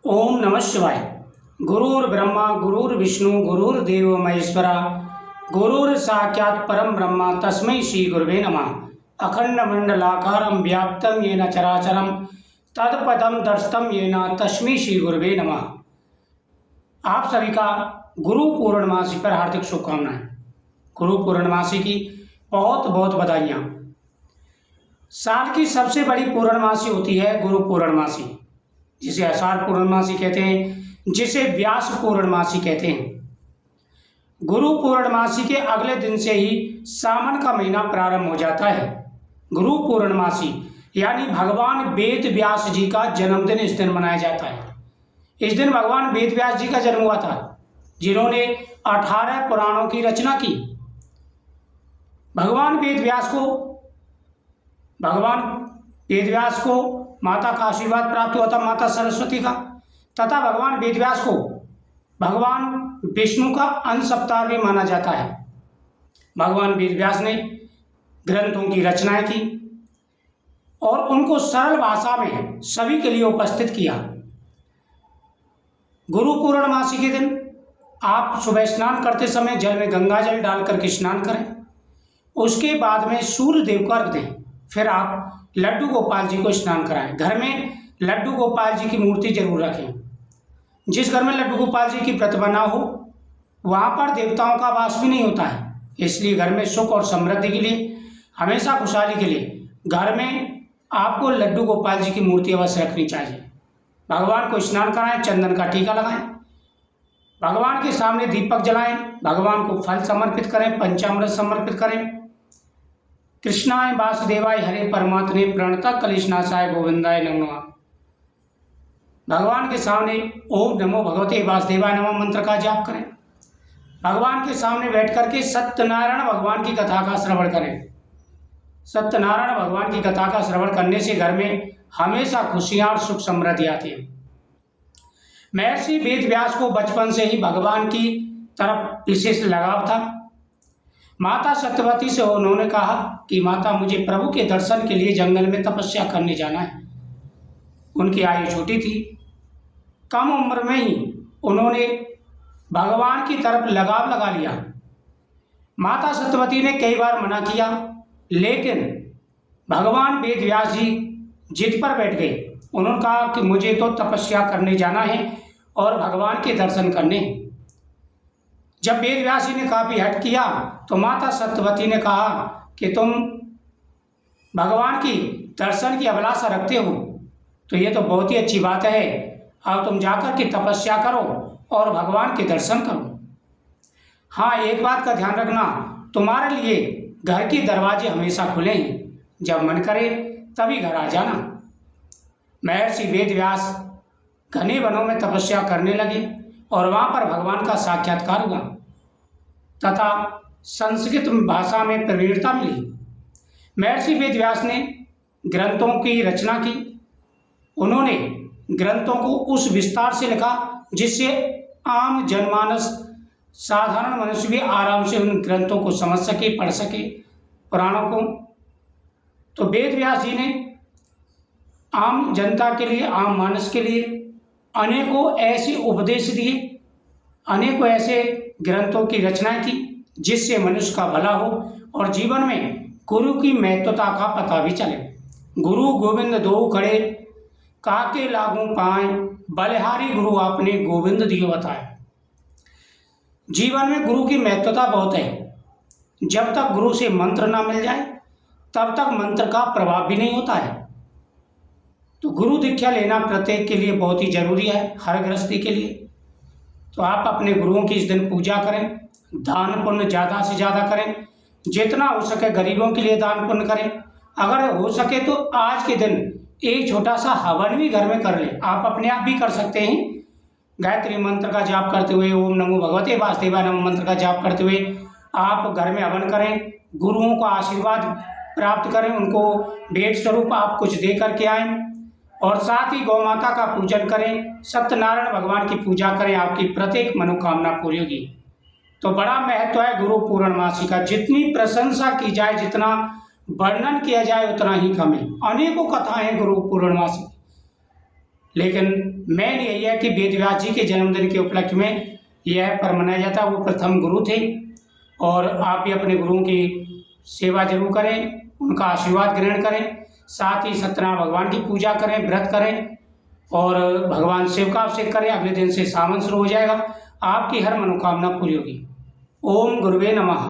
ओम नमः शिवाय। गुरुर्ब्रह्मा गुरुर्विष्णु गुरुर्देव महेश्वरा गुरुर साक्षात् परम ब्रह्म तस्मै श्री गुरुवे नमः। अखंड मंडलाकारं व्याप्तं येन चराचरं तत्पदं दर्शितं येन तस्मै श्री गुरुवे नमः। आप सभी का गुरु पूर्णमासी पर हार्दिक शुभकामनाएं। गुरु पूर्णमासी की बहुत बहुत बधाइयाँ। साल की सबसे बड़ी पूर्णमासी होती है गुरु पूर्णमासी, जिसे आषाढ़ पूर्णमासी कहते हैं, जिसे व्यास पूर्णमासी कहते हैं। गुरु पूर्णमासी के अगले दिन से ही सावन का महीना प्रारंभ हो जाता है। गुरु पूर्णमासी यानी भगवान वेद व्यास जी का जन्मदिन इस दिन मनाया जाता है। इस दिन भगवान वेद व्यास जी का जन्म हुआ था, जिन्होंने 18 पुराणों की रचना की। भगवान वेद व्यास को माता का आशीर्वाद प्राप्त हुआ था, माता सरस्वती का, तथा भगवान वेदव्यास को भगवान विष्णु का अंश अवतार भी माना जाता है। भगवान वेदव्यास ने ग्रंथों की रचनाएं की और उनको सरल भाषा में सभी के लिए उपस्थित किया। गुरु पूर्णमासी के दिन आप सुबह स्नान करते समय जल में गंगा जल डाल करके स्नान करें। उसके बाद में सूर्य देव को अर्घ दें। फिर आप लड्डू गोपाल जी को स्नान कराएं। घर में लड्डू गोपाल जी की मूर्ति जरूर रखें। जिस घर में लड्डू गोपाल जी की प्रतिमा ना हो, वहाँ पर देवताओं का वास भी नहीं होता है। इसलिए घर में सुख और समृद्धि के लिए, हमेशा खुशहाली के लिए घर में आपको लड्डू गोपाल जी की मूर्ति अवश्य रखनी चाहिए। भगवान को स्नान कराएं, चंदन का टीका लगाएं, भगवान के सामने दीपक जलाएं, भगवान को फल समर्पित करें, पंचामृत समर्पित करें। कृष्णाय वासुदेवाय हरे परमात्मे प्रणतः कलेशनाशाय गोविंदाय नमो नमः। भगवान के सामने ओम नमो भगवते वासुदेवाय नमः मंत्र का जाप करें। भगवान के सामने बैठ करके सत्यनारायण भगवान की कथा का श्रवण करें। सत्यनारायण भगवान की कथा का श्रवण करने से घर में हमेशा खुशियां और सुख समृद्धि आती है। महर्षि वेद व्यास को बचपन से ही भगवान की तरफ विशेष लगाव था। माता सत्यवती से उन्होंने कहा कि माता, मुझे प्रभु के दर्शन के लिए जंगल में तपस्या करने जाना है। उनकी आयु छोटी थी। कम उम्र में ही उन्होंने भगवान की तरफ लगाव लगा लिया। माता सत्यवती ने कई बार मना किया, लेकिन भगवान वेद व्यास जी जिद पर बैठ गए। उन्होंने कहा कि मुझे तो तपस्या करने जाना है और भगवान के दर्शन करने हैं। जब वेद व्यास जी ने काफी हट किया तो माता सत्यवती ने कहा कि तुम भगवान की दर्शन की अभिलाषा रखते हो, तो ये तो बहुत ही अच्छी बात है। अब तुम जाकर के तपस्या करो और भगवान के दर्शन करो। हाँ, एक बात का ध्यान रखना, तुम्हारे लिए घर के दरवाजे हमेशा खुले हैं, जब मन करे तभी घर आ जाना। महर्षि वेद व्यास घने वनों में तपस्या करने लगे और वहाँ पर भगवान का साक्षात्कार हुआ तथा संस्कृत भाषा में प्रवीणता मिली। महर्षि वेद व्यास ने ग्रंथों की रचना की। उन्होंने ग्रंथों को उस विस्तार से लिखा जिससे आम जनमानस, साधारण मनुष्य भी आराम से उन ग्रंथों को समझ सके, पढ़ सके, पुराणों को। तो वेद व्यास जी ने आम जनता के लिए, आम मानस के लिए अनेकों ऐसे उपदेश दिए, अनेकों ऐसे ग्रंथों की रचनाएं की जिससे मनुष्य का भला हो और जीवन में गुरु की महत्वता का पता भी चले। गुरु गोविंद दो खड़े काके लागू पाए, बलिहारी गुरु आपने गोविंद दियो बताए। जीवन में गुरु की महत्वता बहुत है। जब तक गुरु से मंत्र ना मिल जाए तब तक मंत्र का प्रभाव भी नहीं होता है। तो गुरु दीक्षा लेना प्रत्येक के लिए बहुत ही जरूरी है, हर गृहस्थी के लिए। तो आप अपने गुरुओं की इस दिन पूजा करें, दान पुण्य ज़्यादा से ज़्यादा करें, जितना हो सके गरीबों के लिए दान पुण्य करें। अगर हो सके तो आज के दिन एक छोटा सा हवन भी घर में कर लें। आप अपने आप भी कर सकते हैं। गायत्री मंत्र का जाप करते हुए, ओम नमो भगवते वासुदेवाय नमः मंत्र का जाप करते हुए आप घर में हवन करें, गुरुओं का आशीर्वाद प्राप्त करें, उनको भेंट स्वरूप आप कुछ दे करके आएँ और साथ ही गौ माता का पूजन करें, सत्यनारायण भगवान की पूजा करें। आपकी प्रत्येक मनोकामना पूरी होगी। तो बड़ा महत्व है गुरु पूर्णमासी का। जितनी प्रशंसा की जाए, जितना वर्णन किया जाए, उतना ही कम है। अनेकों कथाएं गुरु पूर्णमासी, लेकिन मेन यही है कि वेद व्यास जी के जन्मदिन के उपलक्ष्य में यह पर्व मनाया जाता है। वो प्रथम गुरु थे और आप भी अपने गुरुओं की सेवा जरूर करें, उनका आशीर्वाद ग्रहण करें, साथ ही सत्यनारायण भगवान की पूजा करें, व्रत करें और भगवान शिव का अभिषेक करें। अगले दिन से सावन शुरू हो जाएगा, आपकी हर मनोकामना पूरी होगी। ओम गुरुवे नमः।